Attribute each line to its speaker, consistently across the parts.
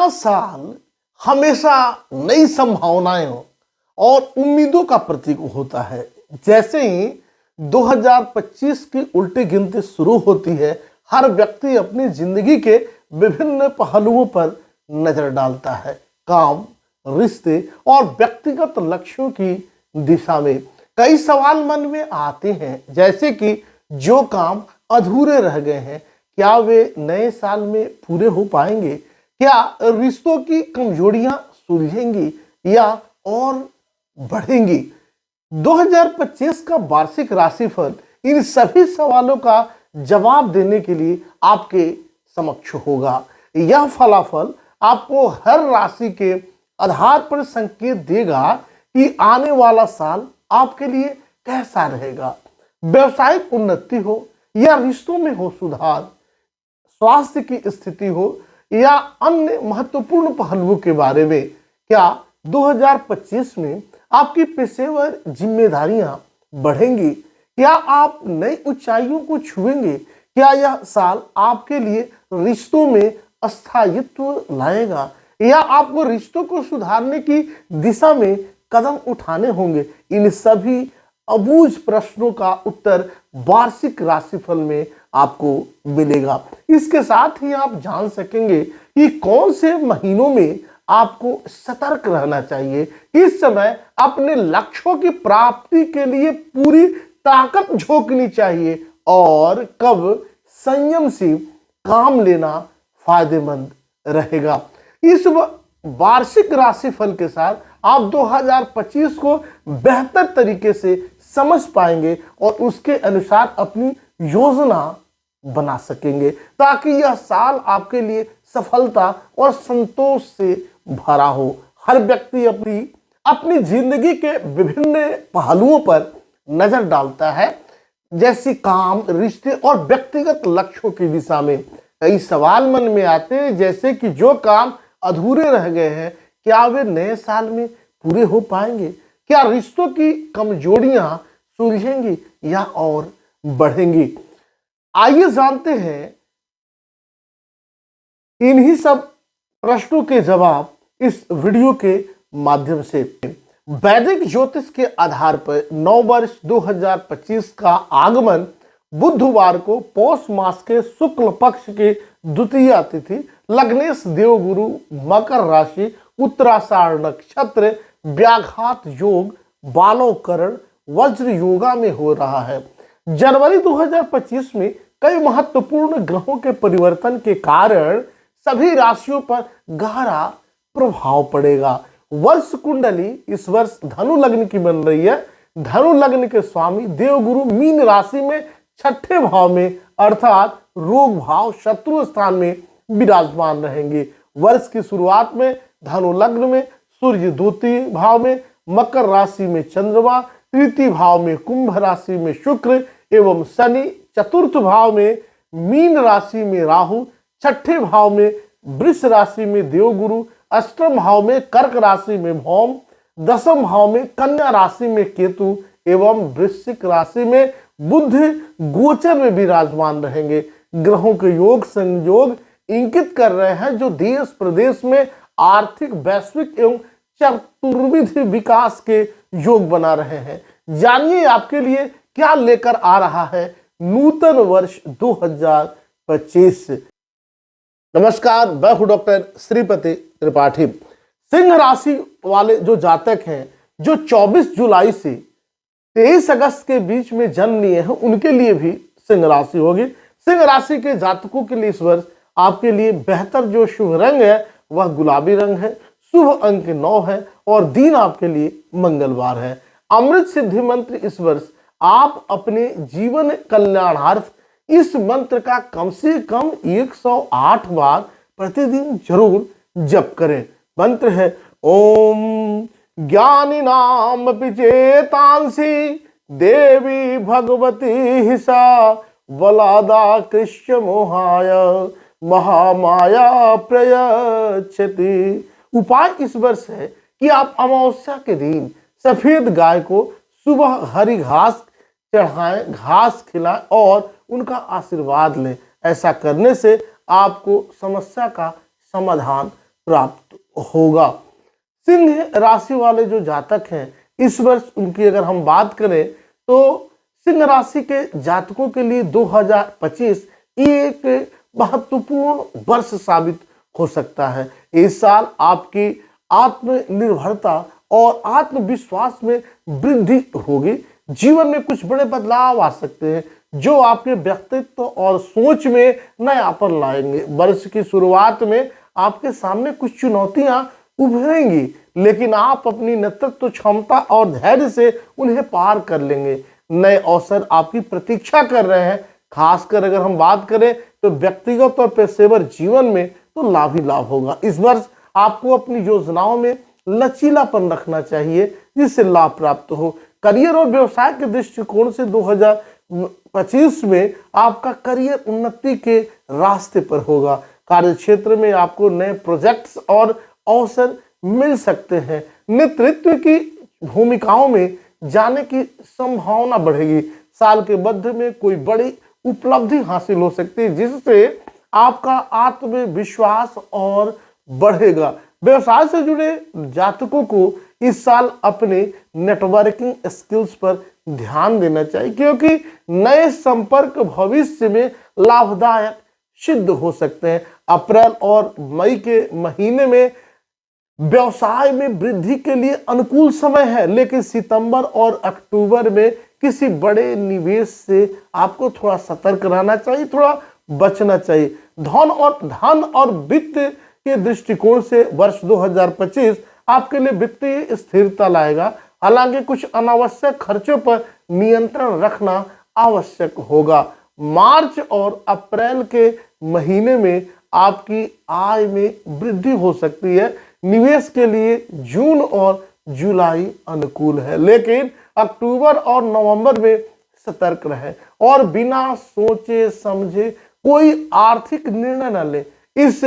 Speaker 1: नया साल हमेशा नई संभावनाएं और उम्मीदों का प्रतीक होता है। जैसे ही 2025 की उल्टी गिनती शुरू होती है, हर व्यक्ति अपनी जिंदगी के विभिन्न पहलुओं पर नजर डालता है। काम, रिश्ते और व्यक्तिगत लक्ष्यों की दिशा में कई सवाल मन में आते हैं, जैसे कि जो काम अधूरे रह गए हैं, क्या वे नए साल में पूरे हो पाएंगे? क्या रिश्तों की कमजोरियां सुलझेंगी या और बढ़ेंगी? 2025 का वार्षिक राशिफल इन सभी सवालों का जवाब देने के लिए आपके समक्ष होगा। यह फलाफल आपको हर राशि के आधार पर संकेत देगा कि आने वाला साल आपके लिए कैसा रहेगा। व्यवसायिक उन्नति हो या रिश्तों में हो सुधार, स्वास्थ्य की स्थिति हो या अन्य महत्वपूर्ण पहलुओं के बारे में, क्या 2025 में आपकी पेशेवर जिम्मेदारियां बढ़ेंगी? क्या आप नई ऊंचाइयों को छुएंगे? क्या यह साल आपके लिए रिश्तों में स्थायित्व लाएगा या आपको रिश्तों को सुधारने की दिशा में कदम उठाने होंगे? इन सभी अबूझ प्रश्नों का उत्तर वार्षिक राशिफल में आपको मिलेगा। इसके साथ ही आप जान सकेंगे कि कौन से महीनों में आपको सतर्क रहना चाहिए, किस समय अपने लक्ष्यों की प्राप्ति के लिए पूरी ताकत झोंकनी चाहिए और कब संयम से काम लेना फायदेमंद रहेगा। इस वार्षिक राशिफल के साथ आप 2025 को बेहतर तरीके से समझ पाएंगे और उसके अनुसार अपनी योजना बना सकेंगे, ताकि यह साल आपके लिए सफलता और संतोष से भरा हो। हर व्यक्ति अपनी जिंदगी के विभिन्न पहलुओं पर नजर डालता है, जैसे काम, रिश्ते और व्यक्तिगत लक्ष्यों की दिशा में। कई सवाल मन में आते हैं, जैसे कि जो काम अधूरे रह गए हैं, क्या वे नए साल में पूरे हो पाएंगे? क्या रिश्तों की कमजोरियां सुलझेंगी या और बढ़ेंगी? आइए जानते हैं इन्हीं सब प्रश्नों के जवाब इस वीडियो के माध्यम से। वैदिक ज्योतिष के आधार पर नव वर्ष 2025 का आगमन बुधवार को पौष मास के शुक्ल पक्ष के द्वितीय तिथि लग्नेश देवगुरु मकर राशि उत्तराषाढ़ नक्षत्र व्याघात योग बालोकरण वज्र योगा में हो रहा है। जनवरी 2025 में कई महत्वपूर्ण ग्रहों के परिवर्तन के कारण सभी राशियों पर गहरा प्रभाव पड़ेगा। वर्ष कुंडली इस वर्ष धनु लग्न की बन रही है। धनु लग्न के स्वामी देवगुरु मीन राशि में छठे भाव में अर्थात रोग भाव शत्रु स्थान में विराजमान रहेंगे। वर्ष की शुरुआत में धनु लग्न में सूर्य द्वितीय भाव में, मकर राशि में चंद्रमा, तृतीय भाव में कुंभ राशि में शुक्र एवं शनि, चतुर्थ भाव में मीन राशि में राहु, छठे भाव में वृष राशि में देवगुरु, अष्टम भाव में कर्क राशि में भौम, दसम भाव में कन्या राशि में केतु एवं वृश्चिक राशि में बुध गोचर में विराजमान रहेंगे। ग्रहों के योग संयोग इंगित कर रहे हैं जो देश प्रदेश में आर्थिक, वैश्विक एवं चतुर्विध विकास के योग बना रहे हैं। जानिए आपके लिए क्या लेकर आ रहा है नूतन वर्ष 2025। नमस्कार, मैं हूं डॉक्टर श्रीपति त्रिपाठी। सिंह राशि वाले जो जातक हैं जो 24 जुलाई से 23 अगस्त के बीच में जन्म लिए हैं, उनके लिए भी सिंह राशि होगी। सिंह राशि के जातकों के लिए इस वर्ष आपके लिए बेहतर जो शुभ रंग है वह गुलाबी रंग है। शुभ अंक 9 है और दिन आपके लिए मंगलवार है। अमृत सिद्धि मंत्र इस वर्ष आप अपने जीवन कल्याणार्थ इस मंत्र का कम से कम 108 बार प्रतिदिन जरूर जप करें। मंत्र है ओम ज्ञानी नाम चेतांसी देवी भगवती हिसा वलादा कृष्ण मोहाय महामाया प्रयच्छति। उपाय इस वर्ष है कि आप अमावस्या के दिन सफेद गाय को सुबह हरी घास चढ़ाएं, घास खिलाएं और उनका आशीर्वाद लें। ऐसा करने से आपको समस्या का समाधान प्राप्त होगा। सिंह राशि वाले जो जातक हैं इस वर्ष उनकी अगर हम बात करें तो सिंह राशि के जातकों के लिए 2025 एक महत्वपूर्ण वर्ष साबित हो सकता है। इस साल आपकी आत्मनिर्भरता और आत्मविश्वास में वृद्धि होगी। जीवन में कुछ बड़े बदलाव आ सकते हैं जो आपके व्यक्तित्व और सोच में नयापन लाएंगे। वर्ष की शुरुआत में आपके सामने कुछ चुनौतियां उभरेंगी, लेकिन आप अपनी नेतृत्व क्षमता और धैर्य से उन्हें पार कर लेंगे। नए अवसर आपकी प्रतीक्षा कर रहे हैं। खासकर अगर हम बात करें तो व्यक्तिगत और पेशेवर जीवन में तो लाभ ही लाभ होगा। इस वर्ष आपको अपनी योजनाओं में लचीलापन रखना चाहिए जिससे लाभ प्राप्त हो। करियर और व्यवसाय के दृष्टिकोण से 2025 में आपका करियर उन्नति के रास्ते पर होगा। कार्य क्षेत्र में आपको नए प्रोजेक्ट्स और अवसर मिल सकते हैं। नेतृत्व की भूमिकाओं में जाने की संभावना बढ़ेगी। साल के मध्य में कोई बड़ी उपलब्धि हासिल हो सकती है जिससे आपका आत्मविश्वास और बढ़ेगा। व्यवसाय से जुड़े जातकों को इस साल अपने नेटवर्किंग स्किल्स पर ध्यान देना चाहिए क्योंकि नए संपर्क भविष्य में लाभदायक सिद्ध हो सकते हैं। अप्रैल और मई के महीने में व्यवसाय में वृद्धि के लिए अनुकूल समय है, लेकिन सितंबर और अक्टूबर में किसी बड़े निवेश से आपको थोड़ा सतर्क रहना चाहिए, थोड़ा बचना चाहिए। धन और वित्त के दृष्टिकोण से वर्ष 2025 आपके लिए वित्तीय स्थिरता लाएगा। हालांकि कुछ अनावश्यक खर्चों पर नियंत्रण रखना आवश्यक होगा। मार्च और अप्रैल के महीने में आपकी आय में वृद्धि हो सकती है। निवेश के लिए जून और जुलाई अनुकूल है, लेकिन अक्टूबर और नवंबर में सतर्क रहें और बिना सोचे समझे कोई आर्थिक निर्णय न लें। इस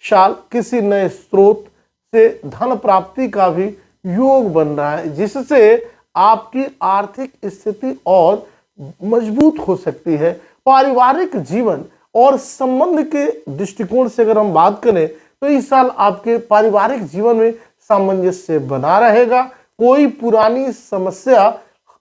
Speaker 1: साल किसी नए स्रोत से धन प्राप्ति का भी योग बन रहा है जिससे आपकी आर्थिक स्थिति और मजबूत हो सकती है। पारिवारिक जीवन और संबंध के दृष्टिकोण से अगर हम बात करें तो इस साल आपके पारिवारिक जीवन में सामंजस्य बना रहेगा। कोई पुरानी समस्या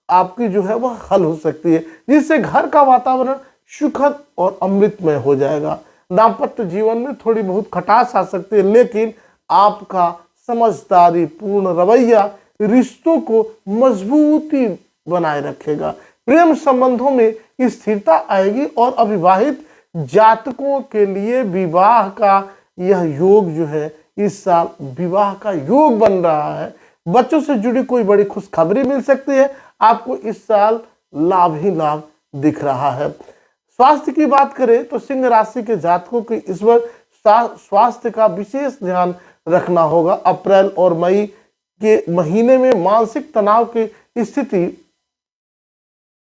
Speaker 1: आपकी जो है वह हल हो सकती है जिससे घर का वातावरण सुखद और अमृतमय हो जाएगा। दाम्पत्य जीवन में थोड़ी बहुत खटास आ सकती है, लेकिन आपका समझदारी पूर्ण रवैया रिश्तों को मजबूती बनाए रखेगा। प्रेम संबंधों में स्थिरता आएगी और अविवाहित जातकों के लिए विवाह का यह योग जो है इस साल विवाह का योग बन रहा है। बच्चों से जुड़ी कोई बड़ी खुशखबरी मिल सकती है। आपको इस साल लाभ ही लाभ दिख रहा है। स्वास्थ्य की बात करें तो सिंह राशि के जातकों के इस वर्ष स्वास्थ्य का विशेष ध्यान रखना होगा। अप्रैल और मई के महीने में मानसिक तनाव की स्थिति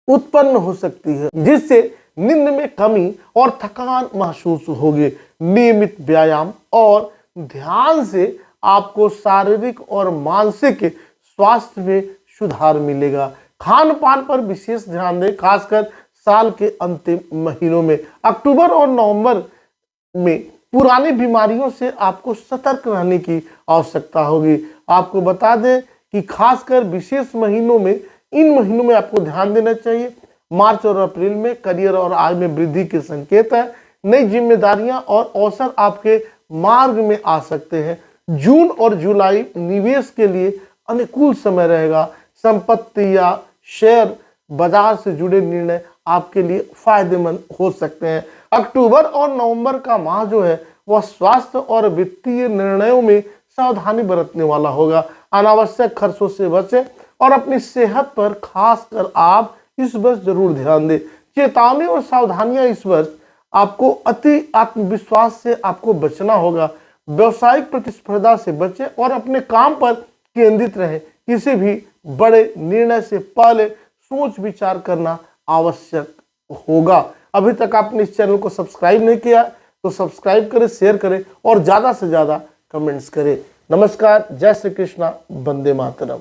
Speaker 1: उत्पन्न हो सकती है जिससे नींद में कमी और थकान महसूस होगी। नियमित व्यायाम और ध्यान से आपको शारीरिक और मानसिक स्वास्थ्य में सुधार मिलेगा। खान पान पर विशेष ध्यान दें, खासकर साल के अंतिम महीनों में। अक्टूबर और नवंबर में पुरानी बीमारियों से आपको सतर्क रहने की आवश्यकता होगी। आपको बता दें कि खासकर विशेष महीनों में इन महीनों में आपको ध्यान देना चाहिए। मार्च और अप्रैल में करियर और आय में वृद्धि के संकेत है। नई जिम्मेदारियां और अवसर आपके मार्ग में आ सकते हैं। जून और जुलाई निवेश के लिए अनुकूल समय रहेगा। संपत्ति या शेयर बाजार से जुड़े निर्णय आपके लिए फायदेमंद हो सकते हैं। अक्टूबर और नवंबर का माह जो है वह स्वास्थ्य और वित्तीय निर्णयों में सावधानी बरतने वाला होगा। अनावश्यक खर्चों से बचें और अपनी सेहत पर खासकर आप इस वर्ष जरूर ध्यान दें। चेतावनी और सावधानियां इस वर्ष आपको अति आत्मविश्वास से आपको बचना होगा। व्यवसायिक प्रतिस्पर्धा से बचें और अपने काम पर केंद्रित रहें। किसी भी बड़े निर्णय से पहले सोच विचार करना आवश्यक होगा। अभी तक आपने इस चैनल को सब्सक्राइब नहीं किया तो सब्सक्राइब करें, शेयर करें और ज़्यादा से ज़्यादा कमेंट्स करें। नमस्कार, जय श्री कृष्णा, वंदे मातरम।